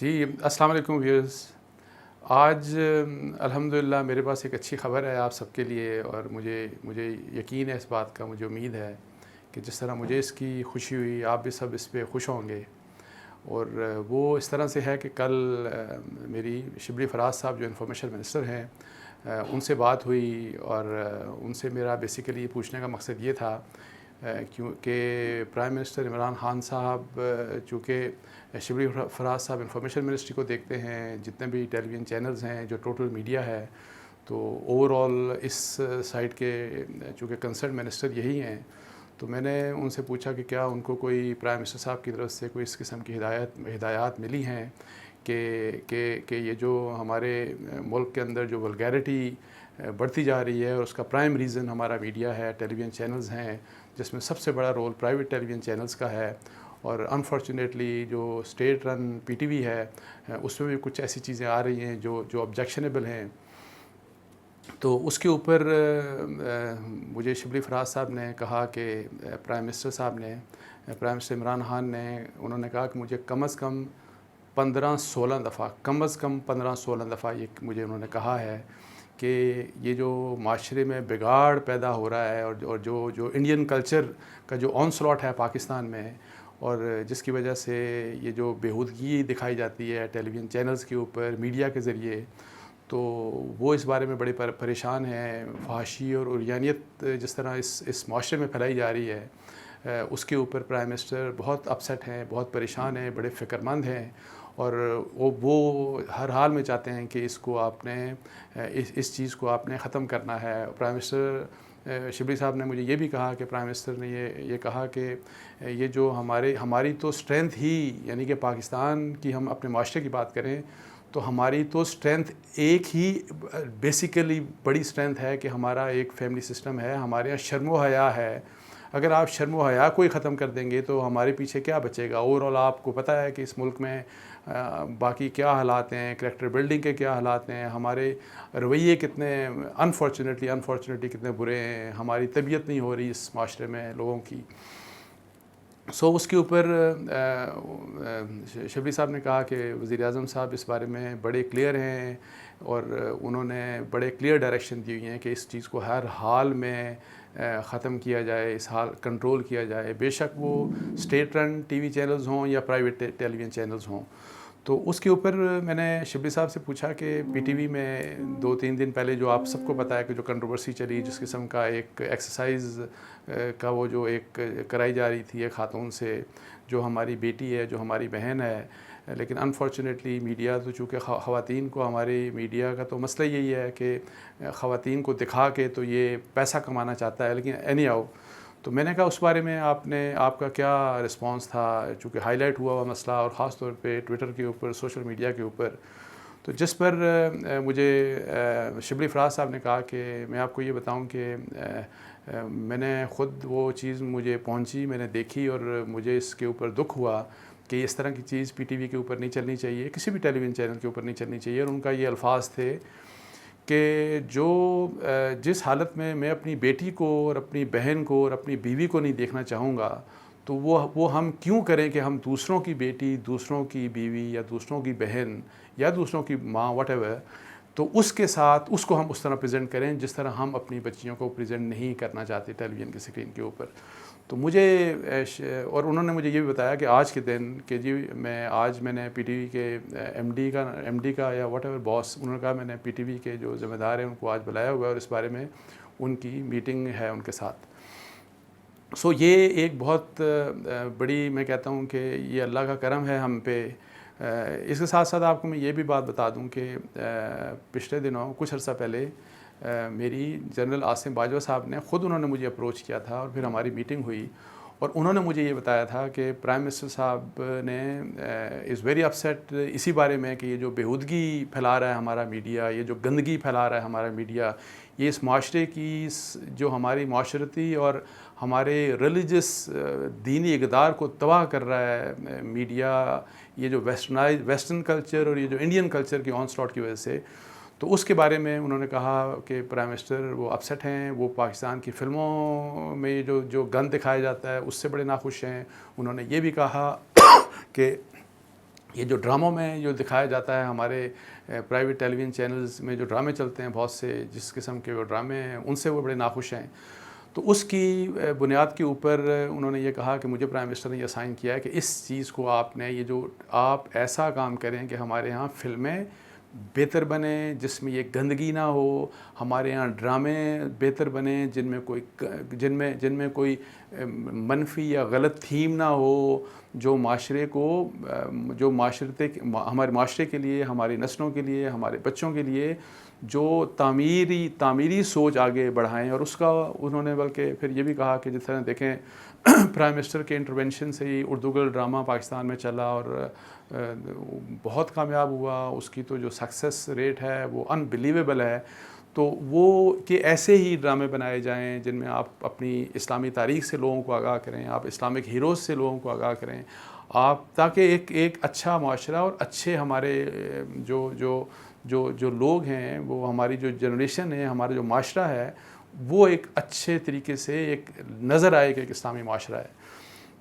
جی السلام علیکم ویورز. آج الحمدللہ میرے پاس ایک اچھی خبر ہے آپ سب کے لیے، اور مجھے یقین ہے اس بات کا، مجھے امید ہے کہ جس طرح مجھے اس کی خوشی ہوئی آپ بھی سب اس پہ خوش ہوں گے. اور وہ اس طرح سے ہے کہ کل میری شبلی فراز صاحب جو انفارمیشن منسٹر ہیں ان سے بات ہوئی، اور ان سے میرا بیسیکلی پوچھنے کا مقصد یہ تھا کیونکہ پرائم منسٹر عمران خان صاحب چونکہ شبلی فراز صاحب انفارمیشن منسٹری کو دیکھتے ہیں، جتنے بھی ٹیلی ویژن چینلز ہیں، جو ٹوٹل میڈیا ہے، تو اوور آل اس سائٹ کے چونکہ کنسرن منسٹر یہی ہیں. تو میں نے ان سے پوچھا کہ کیا ان کو کوئی پرائم منسٹر صاحب کی طرف سے کوئی اس قسم کی ہدایات ملی ہیں کہ یہ جو ہمارے ملک کے اندر جو ولگیرٹی بڑھتی جا رہی ہے، اور اس کا پرائم ریزن ہمارا میڈیا ہے، ٹیلی ویژن چینلز ہیں، جس میں سب سے بڑا رول پرائیویٹ ٹیلی ویژن چینلز کا ہے. اور انفارچونیٹلی جو state run P T V ہے اس میں بھی کچھ ایسی چیزیں آ رہی ہیں جو آبجیکشنیبل ہیں. تو اس کے اوپر مجھے شبلی فراز صاحب نے کہا کہ پرائم منسٹر عمران خان نے انہوں نے کہا کہ مجھے کم از کم 15-16 دفعہ یہ مجھے انہوں نے کہا ہے کہ یہ جو معاشرے میں بگاڑ پیدا ہو رہا ہے، اور جو انڈین کلچر کا جو آن سلاٹ ہے پاکستان میں، اور جس کی وجہ سے یہ جو بےہودگی دکھائی جاتی ہے ٹیلی ویژن چینلز کے اوپر میڈیا کے ذریعے، تو وہ اس بارے میں بڑے پریشان ہیں. فحاشی اور عریانیت جس طرح اس معاشرے میں پھیلائی جا رہی ہے، اس کے اوپر پرائم منسٹر بہت اپسیٹ ہیں، بہت پریشان ہیں، بڑے فکر مند ہیں، اور وہ ہر حال میں چاہتے ہیں کہ اس کو آپ نے اس چیز کو آپ نے ختم کرنا ہے. پرائم منسٹر شبلی صاحب نے مجھے یہ بھی کہا کہ پرائم منسٹر نے یہ کہا کہ یہ جو ہماری تو اسٹرینتھ ہی، یعنی کہ پاکستان کی ہم اپنے معاشرے کی بات کریں تو ہماری تو اسٹرینتھ ایک ہی بیسیکلی بڑی اسٹرینتھ ہے کہ ہمارا ایک فیملی سسٹم ہے، ہمارے یہاں شرم و حیا ہے. اگر آپ شرم و حیا کو ہی ختم کر دیں گے تو ہمارے پیچھے کیا بچے گا؟ اوور آل آپ کو پتہ ہے کہ اس ملک میں باقی کیا حالات ہیں، کریکٹر بلڈنگ کے کیا حالات ہیں، ہمارے رویے کتنے انفارچونیٹلی کتنے برے ہیں، ہماری طبیعت نہیں ہو رہی اس معاشرے میں لوگوں کی. اس کے اوپر شبلی صاحب نے کہا کہ وزیر اعظم صاحب اس بارے میں بڑے کلیئر ہیں، اور انہوں نے بڑے کلیئر ڈائریکشن دی ہوئی ہیں کہ اس چیز کو ہر حال میں ختم کیا جائے، اس حال کنٹرول کیا جائے، بے شک وہ state run T V channels ہوں یا پرائیویٹ ٹیلی ویژن چینلز ہوں. تو اس کے اوپر میں نے شبلی صاحب سے پوچھا کہ پی ٹی وی میں 2-3 دن پہلے جو آپ سب کو پتہ ہے کہ جو کنٹروورسی چلی، جس قسم کا ایک ایکسرسائز کا وہ جو ایک کرائی جا رہی تھی ایک خاتون سے، جو ہماری بیٹی ہے، جو ہماری بہن ہے. لیکن انفارچونیٹلی میڈیا تو چونکہ خواتین کو، ہماری میڈیا کا تو مسئلہ یہی ہے کہ خواتین کو دکھا کے تو یہ پیسہ کمانا چاہتا ہے. لیکن اینی ہاؤ، تو میں نے کہا اس بارے میں آپ کا کیا رسپانس تھا، چونکہ ہائی لائٹ ہوا مسئلہ، اور خاص طور پہ ٹویٹر کے اوپر، سوشل میڈیا کے اوپر. تو جس پر مجھے شبلی فراز صاحب نے کہا کہ میں آپ کو یہ بتاؤں کہ میں نے خود وہ چیز مجھے پہنچی، میں نے دیکھی، اور مجھے اس کے اوپر دکھ ہوا کہ اس طرح کی چیز پی ٹی وی کے اوپر نہیں چلنی چاہیے، کسی بھی ٹیلی ویژن چینل کے اوپر نہیں چلنی چاہیے. اور ان کا یہ الفاظ تھے کہ جس حالت میں اپنی بیٹی کو اور اپنی بہن کو اور اپنی بیوی کو نہیں دیکھنا چاہوں گا، تو وہ ہم کیوں کریں کہ ہم دوسروں کی بیٹی، دوسروں کی بیوی، یا دوسروں کی بہن، یا دوسروں کی ماں، واٹ ایور، تو اس کے ساتھ اس کو ہم اس طرح پریزنٹ کریں جس طرح ہم اپنی بچیوں کو پریزنٹ نہیں کرنا چاہتے ٹیلی ویژن کی اسکرین کے اوپر. تو اور انہوں نے مجھے یہ بھی بتایا کہ آج کے دن کہ جی میں نے پی ٹی وی کے ایم ڈی کا یا واٹ ایور باس، انہوں نے کہا میں نے پی ٹی وی کے جو ذمہ دار ہیں ان کو آج بلایا ہوا ہے، اور اس بارے میں ان کی میٹنگ ہے ان کے ساتھ. یہ ایک بہت بڑی، میں کہتا ہوں کہ یہ اللہ کا کرم ہے ہم پہ. اس کے ساتھ ساتھ آپ کو میں یہ بھی بات بتا دوں کہ پچھلے دنوں کچھ عرصہ پہلے میری جنرل عاصم باجوہ صاحب نے خود، انہوں نے مجھے اپروچ کیا تھا، اور پھر ہماری میٹنگ ہوئی، اور انہوں نے مجھے یہ بتایا تھا کہ پرائم منسٹر صاحب نے از ویری اپسیٹ اسی بارے میں کہ یہ جو بےہودگی پھیلا رہا ہے ہمارا میڈیا، یہ جو گندگی پھیلا رہا ہے ہمارا میڈیا، یہ اس معاشرے کی جو ہماری معاشرتی اور ہمارے ریلیجس دینی اقدار کو تباہ کر رہا ہے میڈیا، یہ جو ویسٹرن کلچر اور یہ جو انڈین کلچر کی آن سلاٹ کی وجہ سے. تو اس کے بارے میں انہوں نے کہا کہ پرائم منسٹر وہ اپسیٹ ہیں، وہ پاکستان کی فلموں میں جو گند دکھایا جاتا ہے اس سے بڑے ناخوش ہیں. انہوں نے یہ بھی کہا کہ یہ جو ڈراموں میں جو دکھایا جاتا ہے ہمارے پرائیویٹ ٹیلی ویژن چینلز میں جو ڈرامے چلتے ہیں بہت سے جس قسم کے وہ ڈرامے ہیں ان سے وہ بڑے ناخوش ہیں. تو اس کی بنیاد کے اوپر انہوں نے یہ کہا کہ مجھے پرائم منسٹر نے یہ اسائن کیا ہے کہ اس چیز کو آپ نے یہ جو آپ ایسا کام کریں کہ ہمارے ہاں فلمیں بہتر بنیں جس میں یہ گندگی نہ ہو, ہمارے ہاں ڈرامے بہتر بنیں جن میں کوئی منفی یا غلط تھیم نہ ہو, جو معاشرے کو جو ہمارے معاشرے کے لیے, ہماری نسلوں کے لیے, ہمارے بچوں کے لیے جو تعمیری سوچ آگے بڑھائیں. اور اس کا انہوں نے بلکہ پھر یہ بھی کہا کہ جس طرح دیکھیں پرائم منسٹر کے انٹرونشن سے ہی اردو گرل ڈرامہ پاکستان میں چلا اور بہت کامیاب ہوا, اس کی تو جو سکسیس ریٹ ہے وہ انبلیویبل ہے. تو وہ کہ ایسے ہی ڈرامے بنائے جائیں جن میں آپ اپنی اسلامی تاریخ سے لوگوں کو آگاہ کریں, آپ اسلامک ہیروز سے لوگوں کو آگاہ کریں, آپ تاکہ ایک اچھا معاشرہ اور اچھے ہمارے جو لوگ ہیں, وہ ہماری جو جنریشن ہے, ہمارا جو معاشرہ ہے, وہ ایک اچھے طریقے سے ایک نظر آئے کہ ایک اسلامی معاشرہ ہے.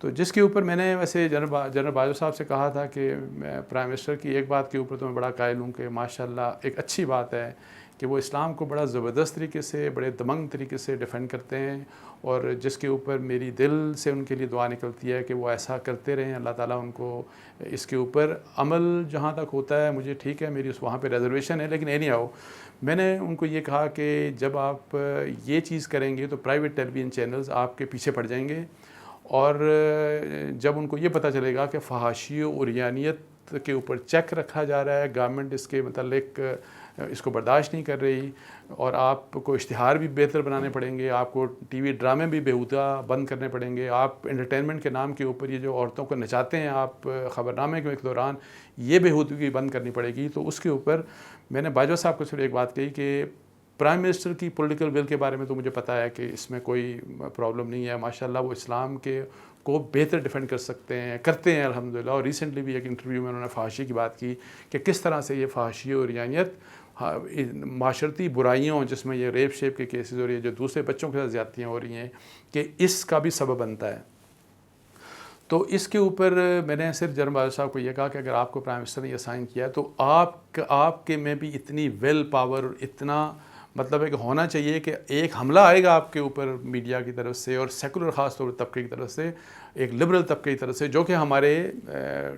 تو جس کے اوپر میں نے ویسے جنرل باجوہ صاحب سے کہا تھا کہ میں پرائم منسٹر کی ایک بات کے اوپر تو میں بڑا قائل ہوں کہ ماشاءاللہ ایک اچھی بات ہے کہ وہ اسلام کو بڑا زبردست طریقے سے, بڑے دمنگ طریقے سے ڈیفینڈ کرتے ہیں, اور جس کے اوپر میری دل سے ان کے لیے دعا نکلتی ہے کہ وہ ایسا کرتے رہیں. اللہ تعالیٰ ان کو اس کے اوپر عمل جہاں تک ہوتا ہے, مجھے ٹھیک ہے میری وہاں پہ ریزرویشن ہے, لیکن اینی ہاؤ میں نے ان کو یہ کہا کہ جب آپ یہ چیز کریں گے تو پرائیویٹ ٹیلی ویژن چینلز آپ کے پیچھے پڑ جائیں گے, اور جب ان کو یہ پتہ چلے گا کہ فحاشی و عریانیت کے اوپر چیک رکھا جا رہا ہے, گورنمنٹ اس کے متعلق اس کو برداشت نہیں کر رہی, اور آپ کو اشتہار بھی بہتر بنانے پڑیں گے, آپ کو ٹی وی ڈرامے بھی بیہودہ بند کرنے پڑیں گے, آپ انٹرٹینمنٹ کے نام کے اوپر یہ جو عورتوں کو نچاتے ہیں آپ خبرنامے کے دوران, یہ بیہودگی بند کرنی پڑے گی. تو اس کے اوپر میں نے باجوہ صاحب کو صرف ایک بات کہی کہ پرائم منسٹر کی پولیٹیکل ول کے بارے میں تو مجھے پتہ ہے کہ اس میں کوئی پرابلم نہیں ہے, ماشاءاللہ وہ اسلام کو بہتر ڈیفینڈ کرتے ہیں الحمدللہ. اور ریسنٹلی بھی ایک انٹرویو میں انہوں نے فحاشی کی بات کی کہ کس طرح سے یہ فحاشی اور عریانیت معاشرتی برائیوں جس میں یہ ریپ شیپ کے کیسز اور یہ جو دوسرے بچوں کے ساتھ زیادتیاں ہو رہی ہیں کہ اس کا بھی سبب بنتا ہے. تو اس کے اوپر میں نے صرف جنرل باجوہ صاحب کو یہ کہا کہ اگر آپ کو پرائم منسٹر نے یہ سائن کیا تو آپ کے میں بھی اتنی ویل پاور, اتنا مطلب ہے کہ ہونا چاہیے کہ ایک حملہ آئے گا آپ کے اوپر میڈیا کی طرف سے اور سیکولر خاص طور پر طبقے کی طرف سے, ایک لبرل طبقے کی طرف سے, جو کہ ہمارے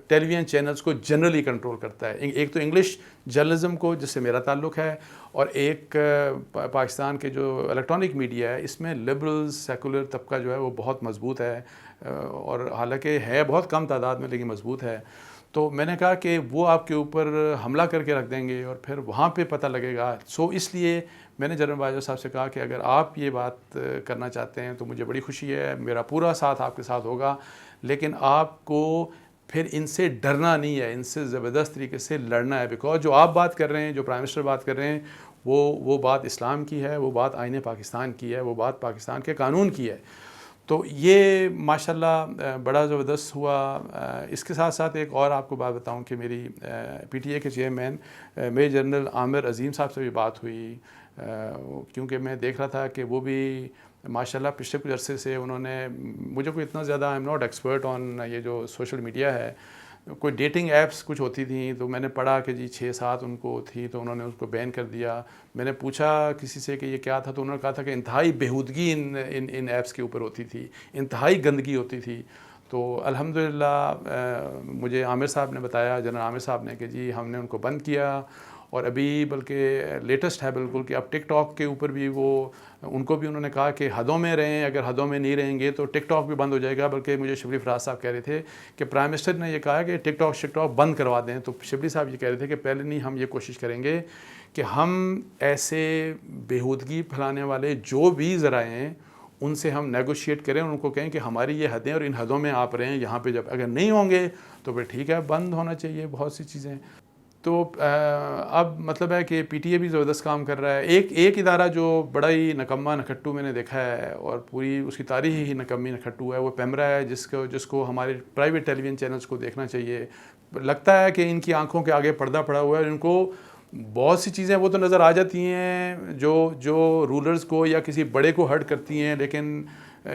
ٹیلی ویژن چینلز کو جنرلی کنٹرول کرتا ہے. ایک تو انگلش جرنلزم کو جس سے میرا تعلق ہے, اور ایک پاکستان کے جو الیکٹرانک میڈیا ہے اس میں لبرل سیکولر طبقہ جو ہے وہ بہت مضبوط ہے, اور حالانکہ ہے بہت کم تعداد میں لیکن مضبوط ہے. تو میں نے کہا کہ وہ آپ کے اوپر حملہ کر کے رکھ دیں گے اور پھر وہاں پہ پتہ لگے گا. اس لیے میں نے جنرل باجوہ صاحب سے کہا کہ اگر آپ یہ بات کرنا چاہتے ہیں تو مجھے بڑی خوشی ہے, میرا پورا ساتھ آپ کے ساتھ ہوگا, لیکن آپ کو پھر ان سے ڈرنا نہیں ہے, ان سے زبردست طریقے سے لڑنا ہے. بیکاز جو آپ بات کر رہے ہیں, جو پرائم منسٹر بات کر رہے ہیں, وہ بات اسلام کی ہے, وہ بات آئین پاکستان کی ہے, وہ بات پاکستان کے قانون کی ہے. تو یہ ماشاءاللہ بڑا زبردست ہوا. اس کے ساتھ ساتھ ایک اور آپ کو بات بتاؤں کہ میری پی ٹی اے کے چیئرمین میجر جنرل عامر عظیم صاحب سے بھی بات ہوئی, کیونکہ میں دیکھ رہا تھا کہ وہ بھی ماشاءاللہ پچھلے کچھ عرصے سے انہوں نے مجھے کوئی اتنا زیادہ I am not expert on یہ جو سوشل میڈیا ہے, کوئی ڈیٹنگ ایپس کچھ ہوتی تھیں تو میں نے پڑھا کہ جی 6-7 ان کو تھی تو انہوں نے اس کو بین کر دیا. میں نے پوچھا کسی سے کہ یہ کیا تھا تو انہوں نے کہا تھا کہ انتہائی بیہودگی ان ایپس کے اوپر ہوتی تھی, انتہائی گندگی ہوتی تھی. تو الحمدللہ مجھے عامر صاحب نے بتایا, جنرل عامر صاحب نے, کہ جی ہم نے ان کو بند کیا, اور ابھی بلکہ لیٹسٹ ہے بالکل کہ اب ٹک ٹاک کے اوپر بھی ان کو بھی انہوں نے کہا کہ حدوں میں رہیں, اگر حدوں میں نہیں رہیں گے تو ٹک ٹاک بھی بند ہو جائے گا. بلکہ مجھے شبلی فراز صاحب کہہ رہے تھے کہ پرائم منسٹر نے یہ کہا کہ ٹک ٹاک بند کروا دیں. تو شبلی صاحب یہ کہہ رہے تھے کہ پہلے نہیں, ہم یہ کوشش کریں گے کہ ہم ایسے بیہودگی پھیلانے والے جو بھی ذرائع ہیں ان سے ہم نیگوشیٹ کریں, ان کو کہیں کہ ہماری یہ حدیں اور ان حدوں میں آپ رہیں, یہاں پہ جب اگر نہیں ہوں گے تو پھر ٹھیک ہے, بند ہونا چاہیے بہت سی چیزیں. تو اب مطلب ہے کہ پی ٹی اے بھی زبردست کام کر رہا ہے. ایک ادارہ جو بڑا ہی نکما نکھٹو میں نے دیکھا ہے اور پوری اس کی تاریخ ہی نکمی نکھٹو ہے, وہ پیمرا ہے, جس کو ہمارے پرائیویٹ ٹیلی ویژن چینلز کو دیکھنا چاہیے. لگتا ہے کہ ان کی آنکھوں کے آگے پردہ پڑا ہوا ہے, ان کو بہت سی چیزیں وہ تو نظر آ جاتی ہیں جو رولرز کو یا کسی بڑے کو ہرٹ کرتی ہیں, لیکن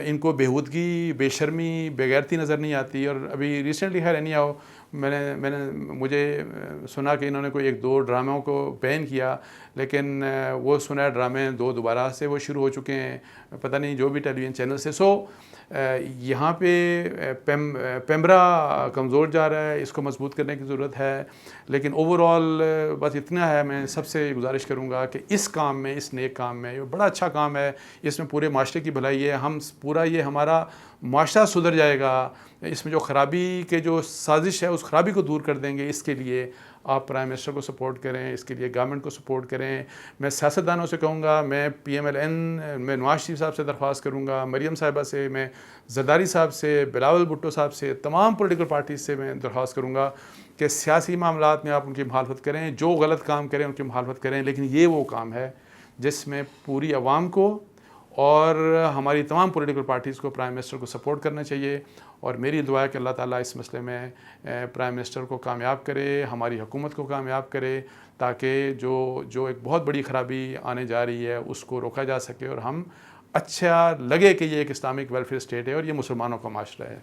ان کو بیہودگی, بے شرمی, بے غیرتی نظر نہیں آتی. اور ابھی ریسنٹلی خیر نہیں آؤ مجھے سنا کہ انہوں نے کوئی 1-2 ڈراموں کو بین کیا، لیکن وہ سنا ڈرامے 2 دوبارہ سے وہ شروع ہو چکے ہیں، پتہ نہیں جو بھی ٹیلی ویژن چینل سے. یہاں پہ پیمرا کمزور جا رہا ہے، اس کو مضبوط کرنے کی ضرورت ہے. لیکن اوور آل بس اتنا ہے، میں سب سے گزارش کروں گا کہ اس کام میں، اس نیک کام میں، یہ بڑا اچھا کام ہے، اس میں پورے معاشرے کی بھلائی ہے. یہ ہمارا معاشرہ سدھر جائے گا. اس میں جو خرابی کے جو سازش ہے اس خرابی کو دور کر دیں گے. اس کے لیے آپ پرائم منسٹر کو سپورٹ کریں، اس کے لیے گورنمنٹ کو سپورٹ کریں. میں سیاستدانوں سے کہوں گا، میں PMLN میں نواز شریف صاحب سے درخواست کروں گا، مریم صاحبہ سے، میں زرداری صاحب سے، بلاول بھٹو صاحب سے، تمام پولیٹیکل پارٹیز سے میں درخواست کروں گا کہ سیاسی معاملات میں آپ ان کی مخالفت کریں، جو غلط کام کریں ان کی مخالفت کریں، لیکن یہ وہ کام ہے جس میں پوری عوام کو اور ہماری تمام پولیٹیکل پارٹیز کو پرائم منسٹر کو سپورٹ کرنا چاہیے. اور میری دعا ہے کہ اللہ تعالیٰ اس مسئلے میں پرائم منسٹر کو کامیاب کرے، ہماری حکومت کو کامیاب کرے، تاکہ جو ایک بہت بڑی خرابی آنے جا رہی ہے اس کو روکا جا سکے، اور ہم اچھا لگے کہ یہ ایک اسلامک ویلفیئر اسٹیٹ ہے اور یہ مسلمانوں کا معاشرہ ہے.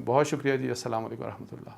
بہت شکریہ جی. السلام علیکم ورحمۃ اللہ.